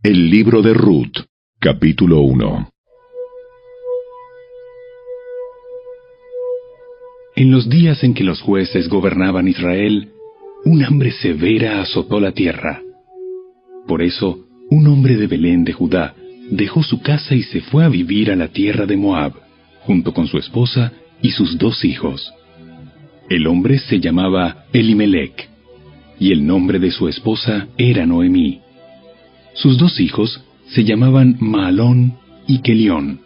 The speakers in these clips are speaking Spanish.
El libro de Ruth, capítulo 1. En los días en que los jueces gobernaban Israel, un hambre severa azotó la tierra. Por eso, un hombre de Belén de Judá dejó su casa y se fue a vivir a la tierra de Moab, junto con su esposa y sus 2 hijos. El hombre se llamaba Elimelec, y el nombre de su esposa era Noemí. Sus 2 hijos se llamaban Mahalón y Kelión.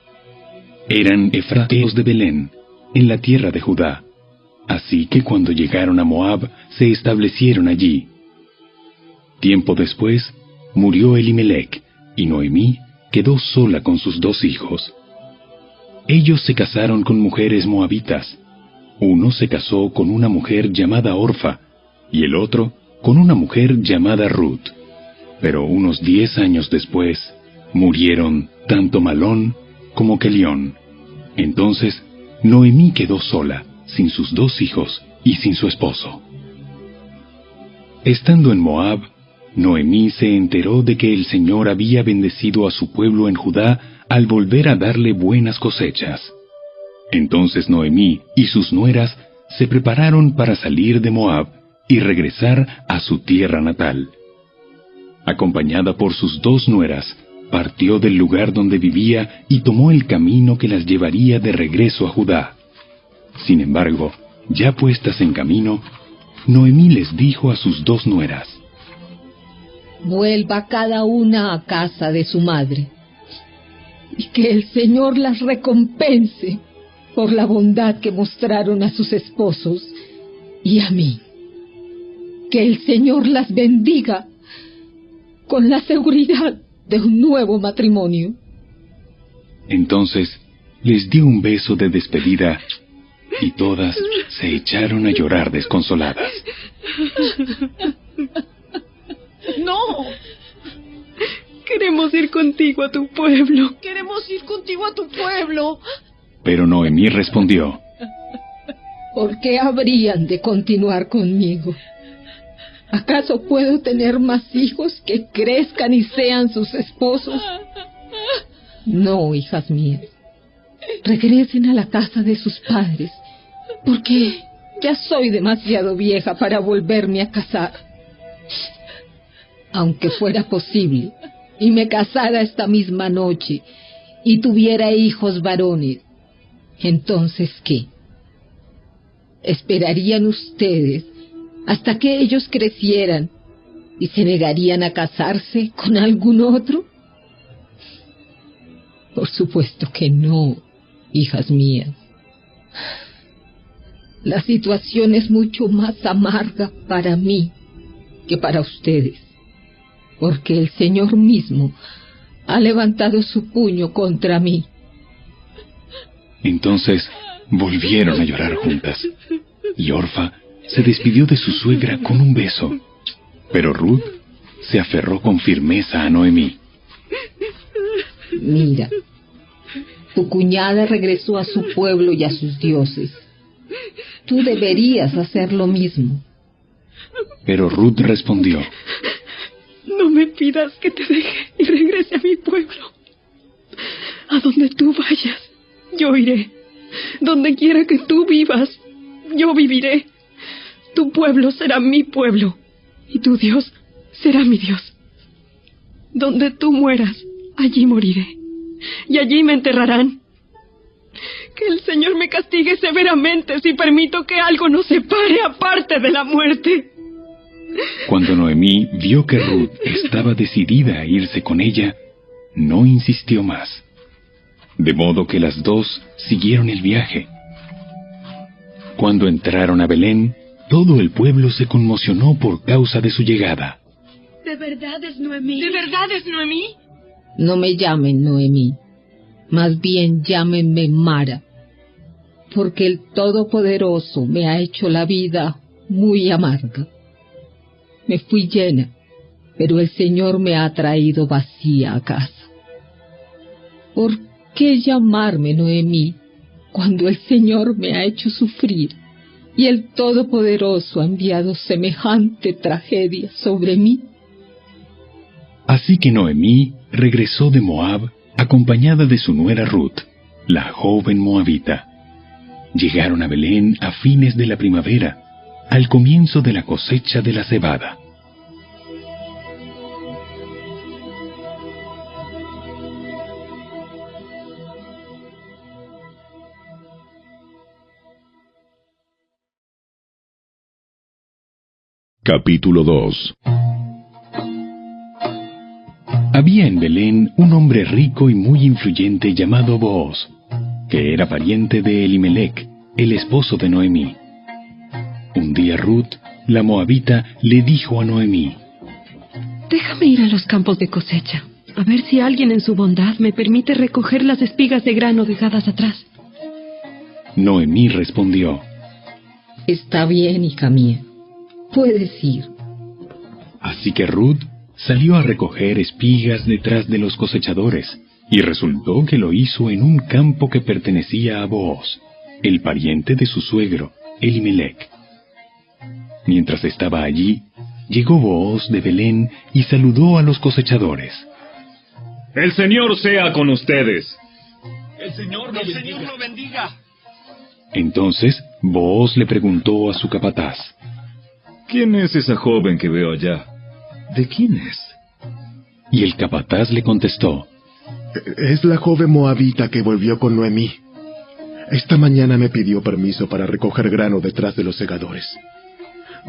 Eran efrateos de Belén, en la tierra de Judá. Así que cuando llegaron a Moab, se establecieron allí. Tiempo después, murió Elimelec, y Noemí quedó sola con sus 2 hijos. Ellos se casaron con mujeres moabitas. Uno se casó con una mujer llamada Orfa, y el otro con una mujer llamada Ruth. Pero unos 10 años después, murieron tanto Mahalón como Kelión. Entonces, Noemí quedó sola, sin sus 2 hijos y sin su esposo. Estando en Moab, Noemí se enteró de que el Señor había bendecido a su pueblo en Judá al volver a darle buenas cosechas. Entonces Noemí y sus nueras se prepararon para salir de Moab y regresar a su tierra natal. Acompañada por sus 2 nueras, partió del lugar donde vivía y tomó el camino que las llevaría de regreso a Judá. Sin embargo, ya puestas en camino, Noemí les dijo a sus 2 nueras: vuelva cada una a casa de su madre, y que el Señor las recompense por la bondad que mostraron a sus esposos y a mí. Que el Señor las bendiga con la seguridad de un nuevo matrimonio. Entonces les dio un beso de despedida y todas se echaron a llorar desconsoladas. ¡No! Queremos ir contigo a tu pueblo. Queremos ir contigo a tu pueblo. Pero Noemí respondió: ¿por qué habrían de continuar conmigo? ¿Acaso puedo tener más hijos que crezcan y sean sus esposos? No, hijas mías. Regresen a la casa de sus padres, porque ya soy demasiado vieja para volverme a casar. Aunque fuera posible, y me casara esta misma noche, y tuviera hijos varones, ¿entonces qué? ¿Esperarían ustedes hasta que ellos crecieran y se negarían a casarse con algún otro? Por supuesto que no, hijas mías. La situación es mucho más amarga para mí que para ustedes, porque el Señor mismo ha levantado su puño contra mí. Entonces volvieron a llorar juntas, y Orfa se despidió de su suegra con un beso, pero Ruth se aferró con firmeza a Noemí. Mira, tu cuñada regresó a su pueblo y a sus dioses. Tú deberías hacer lo mismo. Pero Ruth respondió: no me pidas que te deje y regrese a mi pueblo. A donde tú vayas, yo iré. Donde quiera que tú vivas, yo viviré. Tu pueblo será mi pueblo, y tu Dios será mi Dios. Donde tú mueras, allí moriré, y allí me enterrarán. Que el Señor me castigue severamente si permito que algo nos separe aparte de la muerte. Cuando Noemí vio que Ruth estaba decidida a irse con ella, no insistió más. De modo que las 2 siguieron el viaje. Cuando entraron a Belén, todo el pueblo se conmocionó por causa de su llegada. ¿De verdad es Noemí? ¿De verdad es Noemí? No me llamen Noemí, más bien llámenme Mara, porque el Todopoderoso me ha hecho la vida muy amarga. Me fui llena, pero el Señor me ha traído vacía a casa. ¿Por qué llamarme Noemí cuando el Señor me ha hecho sufrir y el Todopoderoso ha enviado semejante tragedia sobre mí? Así que Noemí regresó de Moab acompañada de su nuera Ruth, la joven moabita. Llegaron a Belén a fines de la primavera, al comienzo de la cosecha de la cebada. Capítulo 2. Había en Belén un hombre rico y muy influyente llamado Booz, que era pariente de Elimelec, el esposo de Noemí. Un día Ruth, la moabita, le dijo a Noemí: Déjame ir a los campos de cosecha, a ver si alguien en su bondad me permite recoger las espigas de grano dejadas atrás. Noemí respondió: Está bien, hija mía. Puedes ir. Así que Ruth salió a recoger espigas detrás de los cosechadores, y resultó que lo hizo en un campo que pertenecía a Booz, el pariente de su suegro, Elimelec. Mientras estaba allí, llegó Booz de Belén y saludó a los cosechadores. ¡El Señor sea con ustedes! ¡El Señor lo bendiga! Entonces Booz le preguntó a su capataz: ¿Quién es esa joven que veo allá? ¿De quién es? Y el capataz le contestó: Es la joven moabita que volvió con Noemí. Esta mañana me pidió permiso para recoger grano detrás de los segadores.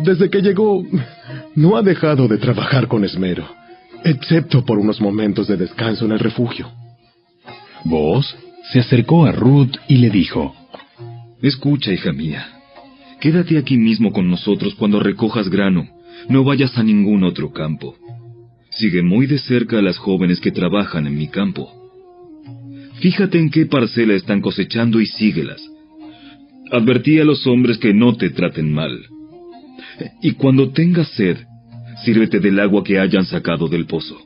Desde que llegó, no ha dejado de trabajar con esmero, excepto por unos momentos de descanso en el refugio. Booz se acercó a Ruth y le dijo: Escucha, hija mía. Quédate aquí mismo con nosotros cuando recojas grano. No vayas a ningún otro campo. Sigue muy de cerca a las jóvenes que trabajan en mi campo. Fíjate en qué parcela están cosechando y síguelas. Advertí a los hombres que no te traten mal. Y cuando tengas sed, sírvete del agua que hayan sacado del pozo.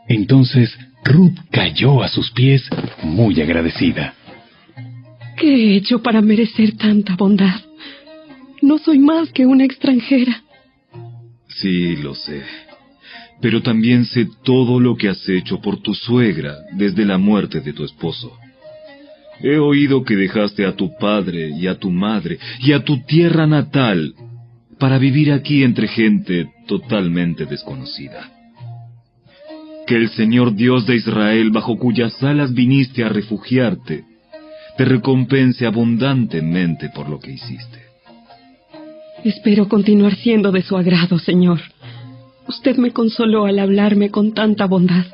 Entonces Ruth cayó a sus pies muy agradecida. ¿Qué he hecho para merecer tanta bondad? No soy más que una extranjera. Sí, lo sé. Pero también sé todo lo que has hecho por tu suegra desde la muerte de tu esposo. He oído que dejaste a tu padre y a tu madre y a tu tierra natal para vivir aquí entre gente totalmente desconocida. Que el Señor Dios de Israel, bajo cuyas alas viniste a refugiarte, te recompense abundantemente por lo que hiciste. Espero continuar siendo de su agrado, Señor. Usted me consoló al hablarme con tanta bondad,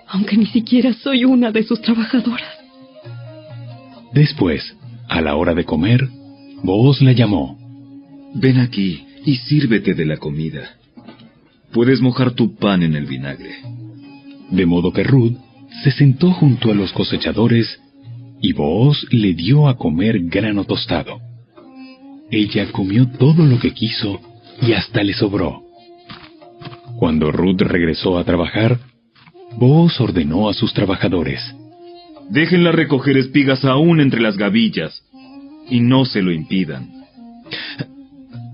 aunque ni siquiera soy una de sus trabajadoras. Después, a la hora de comer, Booz la llamó. Ven aquí y sírvete de la comida. Puedes mojar tu pan en el vinagre. De modo que Ruth se sentó junto a los cosechadores y Booz le dio a comer grano tostado. Ella comió todo lo que quiso y hasta le sobró. Cuando Ruth regresó a trabajar, Booz ordenó a sus trabajadores: Déjenla recoger espigas aún entre las gavillas, y no se lo impidan.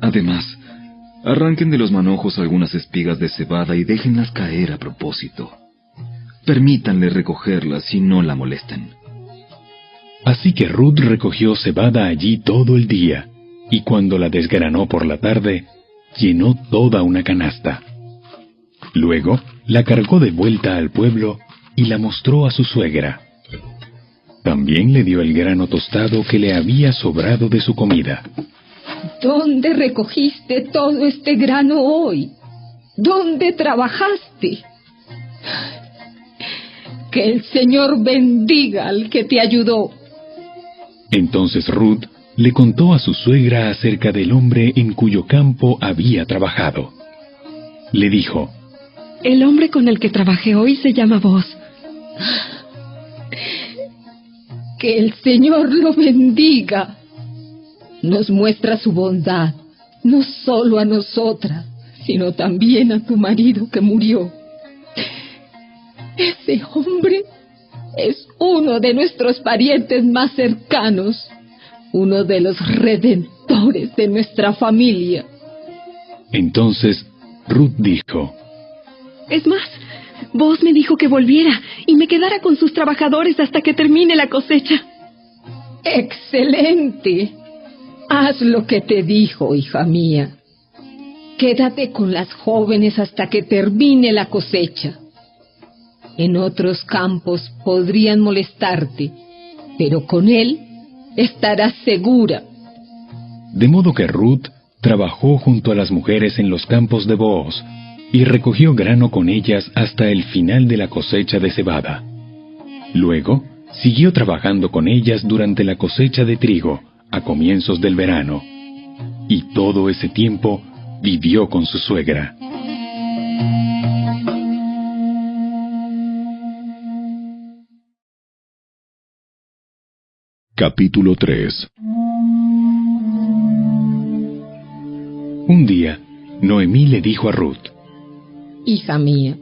Además, arranquen de los manojos algunas espigas de cebada y déjenlas caer a propósito. Permítanle recogerlas y no la molesten. Así que Ruth recogió cebada allí todo el día, y cuando la desgranó por la tarde, llenó toda una canasta. Luego la cargó de vuelta al pueblo y la mostró a su suegra. También le dio el grano tostado que le había sobrado de su comida. ¿Dónde recogiste todo este grano hoy? ¿Dónde trabajaste? Que el Señor bendiga al que te ayudó. Entonces Ruth le contó a su suegra acerca del hombre en cuyo campo había trabajado. Le dijo: El hombre con el que trabajé hoy se llama Booz. Que el Señor lo bendiga. Nos muestra su bondad, no solo a nosotras, sino también a tu marido que murió. Ese hombre es uno de nuestros parientes más cercanos, uno de los redentores de nuestra familia. Entonces Ruth dijo: Es más, Boaz me dijo que volviera y me quedara con sus trabajadores hasta que termine la cosecha. ¡Excelente! Haz lo que te dijo, hija mía. Quédate con las jóvenes hasta que termine la cosecha. En otros campos podrían molestarte, pero con él estarás segura. De modo que Ruth trabajó junto a las mujeres en los campos de Booz y recogió grano con ellas hasta el final de la cosecha de cebada. Luego, siguió trabajando con ellas durante la cosecha de trigo, a comienzos del verano, y todo ese tiempo vivió con su suegra. Capítulo 3. Un día, Noemí le dijo a Ruth: Hija mía,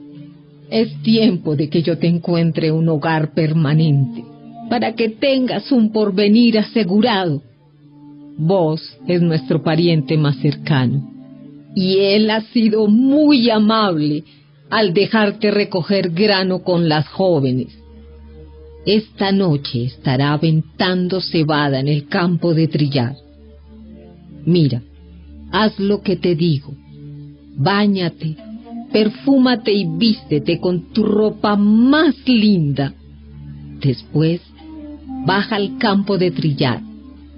es tiempo de que yo te encuentre un hogar permanente, para que tengas un porvenir asegurado. Vos es nuestro pariente más cercano, y él ha sido muy amable al dejarte recoger grano con las jóvenes. Esta noche estará aventando cebada en el campo de trillar. Mira, haz lo que te digo. Báñate, perfúmate y vístete con tu ropa más linda. Después, baja al campo de trillar,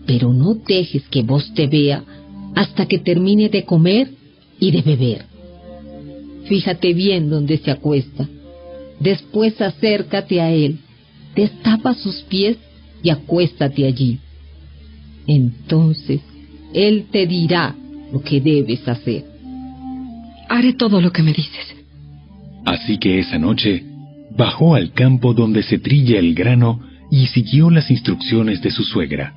pero no dejes que Vos te vea hasta que termine de comer y de beber. Fíjate bien dónde se acuesta. Después acércate a él, destapa sus pies y acuéstate allí. Entonces, él te dirá lo que debes hacer. Haré todo lo que me dices. Así que esa noche bajó al campo donde se trilla el grano y siguió las instrucciones de su suegra.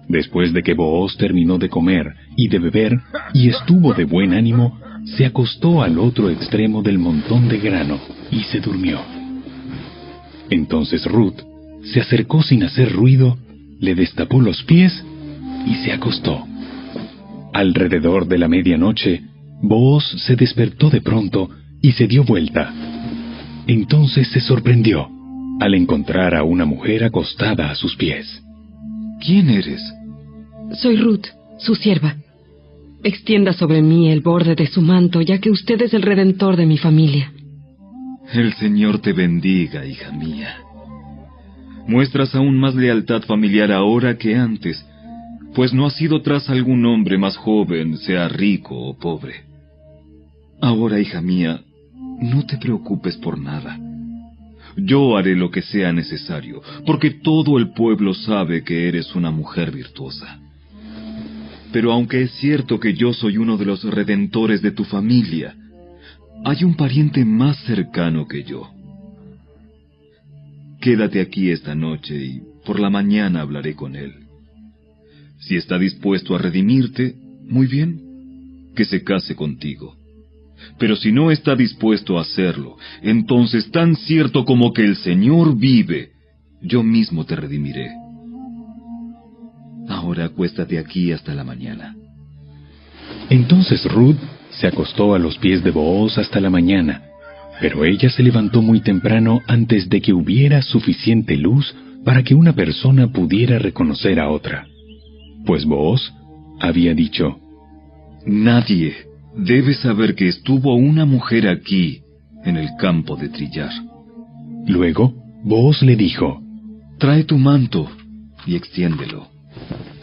Después de que Booz terminó de comer y de beber y estuvo de buen ánimo, se acostó al otro extremo del montón de grano y se durmió. Entonces Ruth se acercó sin hacer ruido, le destapó los pies y se acostó. Alrededor de la medianoche, Booz se despertó de pronto y se dio vuelta. Entonces se sorprendió al encontrar a una mujer acostada a sus pies. ¿Quién eres? Soy Ruth, su sierva. Extienda sobre mí el borde de su manto, ya que usted es el redentor de mi familia. El Señor te bendiga, hija mía. Muestras aún más lealtad familiar ahora que antes, pues no has ido tras algún hombre más joven, sea rico o pobre. Ahora, hija mía, no te preocupes por nada. Yo haré lo que sea necesario, porque todo el pueblo sabe que eres una mujer virtuosa. Pero aunque es cierto que yo soy uno de los redentores de tu familia, hay un pariente más cercano que yo. Quédate aquí esta noche y por la mañana hablaré con él. Si está dispuesto a redimirte, muy bien, que se case contigo. Pero si no está dispuesto a hacerlo, entonces tan cierto como que el Señor vive, yo mismo te redimiré. Ahora acuéstate aquí hasta la mañana. Entonces Ruth se acostó a los pies de Booz hasta la mañana, pero ella se levantó muy temprano antes de que hubiera suficiente luz para que una persona pudiera reconocer a otra. Pues Booz había dicho: Nadie debe saber que estuvo una mujer aquí, en el campo de trillar. Luego, Booz le dijo: Trae tu manto y extiéndelo.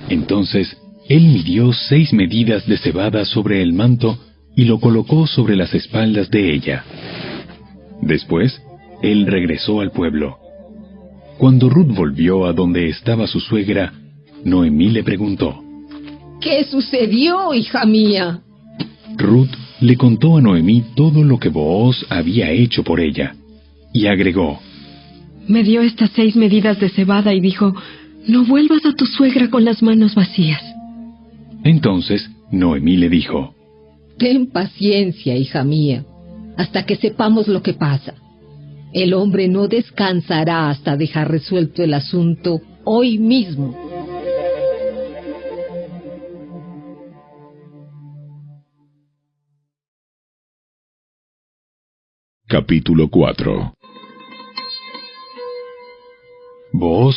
Entonces, él midió 6 medidas de cebada sobre el manto y lo colocó sobre las espaldas de ella. Después, él regresó al pueblo. Cuando Ruth volvió a donde estaba su suegra, Noemí le preguntó: ¿Qué sucedió, hija mía? Ruth le contó a Noemí todo lo que Booz había hecho por ella, y agregó: Me dio estas 6 medidas de cebada y dijo: no vuelvas a tu suegra con las manos vacías. Entonces Noemí le dijo: Ten paciencia, hija mía, hasta que sepamos lo que pasa. El hombre no descansará hasta dejar resuelto el asunto hoy mismo. Capítulo 4. Booz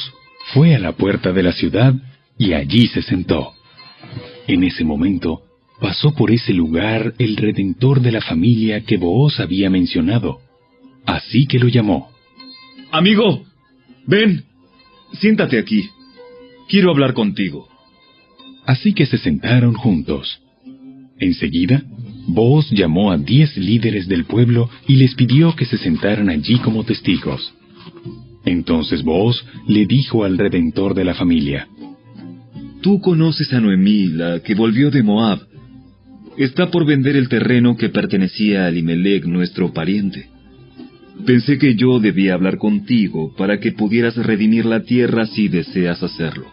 fue a la puerta de la ciudad y allí se sentó. En ese momento pasó por ese lugar el redentor de la familia que Booz había mencionado. Así que lo llamó. Amigo, ven, siéntate aquí. Quiero hablar contigo. Así que se sentaron juntos. Enseguida, Booz llamó a 10 líderes del pueblo y les pidió que se sentaran allí como testigos. Entonces Booz le dijo al redentor de la familia: Tú conoces a Noemí, la que volvió de Moab. Está por vender el terreno que pertenecía a Elimelec, nuestro pariente. Pensé que yo debía hablar contigo para que pudieras redimir la tierra si deseas hacerlo.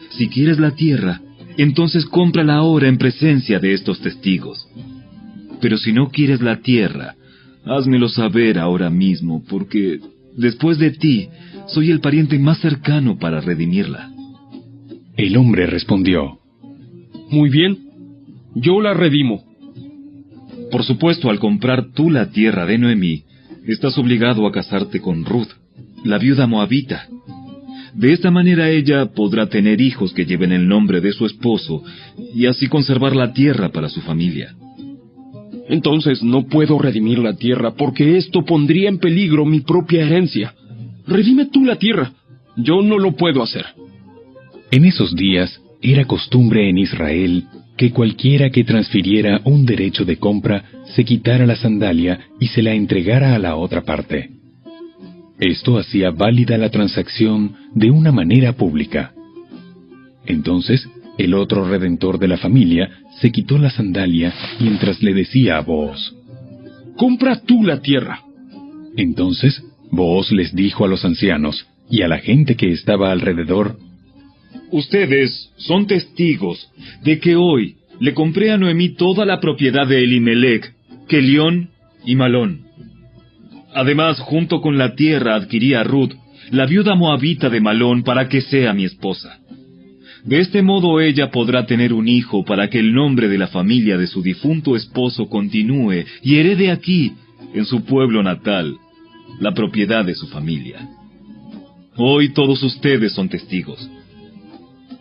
Si quieres la tierra, entonces cómprala ahora en presencia de estos testigos. Pero si no quieres la tierra, házmelo saber ahora mismo, porque después de ti, soy el pariente más cercano para redimirla. El hombre respondió: Muy bien, yo la redimo. Por supuesto, al comprar tú la tierra de Noemí, estás obligado a casarte con Ruth, la viuda moabita. De esta manera ella podrá tener hijos que lleven el nombre de su esposo y así conservar la tierra para su familia. Entonces no puedo redimir la tierra porque esto pondría en peligro mi propia herencia. Redime tú la tierra. Yo no lo puedo hacer. En esos días era costumbre en Israel que cualquiera que transfiriera un derecho de compra se quitara la sandalia y se la entregara a la otra parte. Esto hacía válida la transacción de una manera pública. Entonces, el otro redentor de la familia se quitó la sandalia mientras le decía a Booz: Compra tú la tierra. Entonces, Booz les dijo a los ancianos y a la gente que estaba alrededor: Ustedes son testigos de que hoy le compré a Noemí toda la propiedad de Elimelec, Kelión y Malón. Además, junto con la tierra adquirí a Ruth, la viuda moabita de Malón, para que sea mi esposa. De este modo ella podrá tener un hijo para que el nombre de la familia de su difunto esposo continúe y herede aquí, en su pueblo natal, la propiedad de su familia. Hoy todos ustedes son testigos.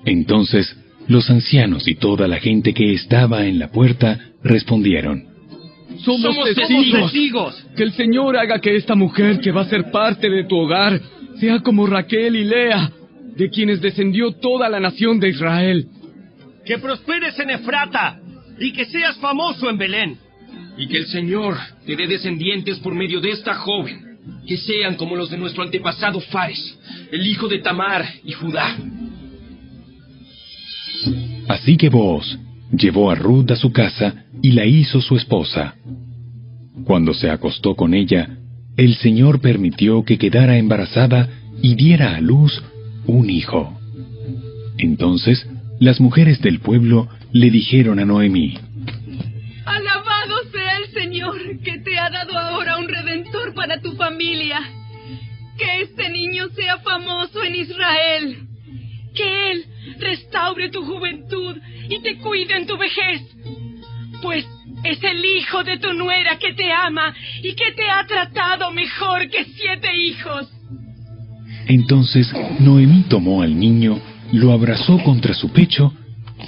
Entonces, los ancianos y toda la gente que estaba en la puerta respondieron: Somos testigos. Que el Señor haga que esta mujer que va a ser parte de tu hogar sea como Raquel y Lea, de quienes descendió toda la nación de Israel. Que prosperes en Efrata y que seas famoso en Belén. Y que el Señor te dé descendientes por medio de esta joven, que sean como los de nuestro antepasado Fares, el hijo de Tamar y Judá. Así que Booz llevó a Ruth a su casa y la hizo su esposa. Cuando se acostó con ella, el Señor permitió que quedara embarazada y diera a luz un hijo. Entonces, las mujeres del pueblo le dijeron a Noemí: Alabado sea el Señor, que te ha dado ahora un redentor para tu familia. Que este niño sea famoso en Israel. Que él restaure tu juventud y te cuide en tu vejez. Pues es el hijo de tu nuera que te ama y que te ha tratado mejor que 7 hijos. Entonces Noemí tomó al niño, lo abrazó contra su pecho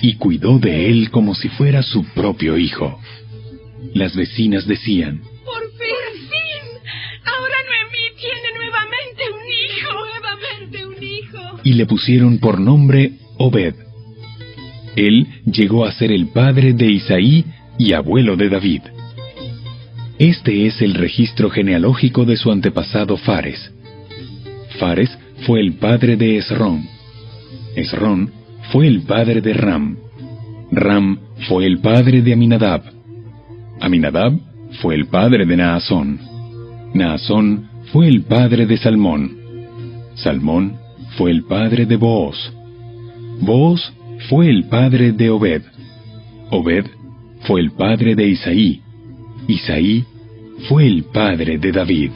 y cuidó de él como si fuera su propio hijo. Las vecinas decían: ¡Por fin! Ahora Noemí tiene nuevamente un hijo. Y le pusieron por nombre Obed. Él llegó a ser el padre de Isaí y abuelo de David. Este es el registro genealógico de su antepasado Fares. Fares fue el padre de Esrón. Esrón fue el padre de Ram. Ram fue el padre de Aminadab. Aminadab fue el padre de Naasón. Naasón fue el padre de Salmón. Salmón fue el padre de Booz. Booz fue el padre de Obed. Obed fue el padre de Isaí. Isaí fue el padre de David.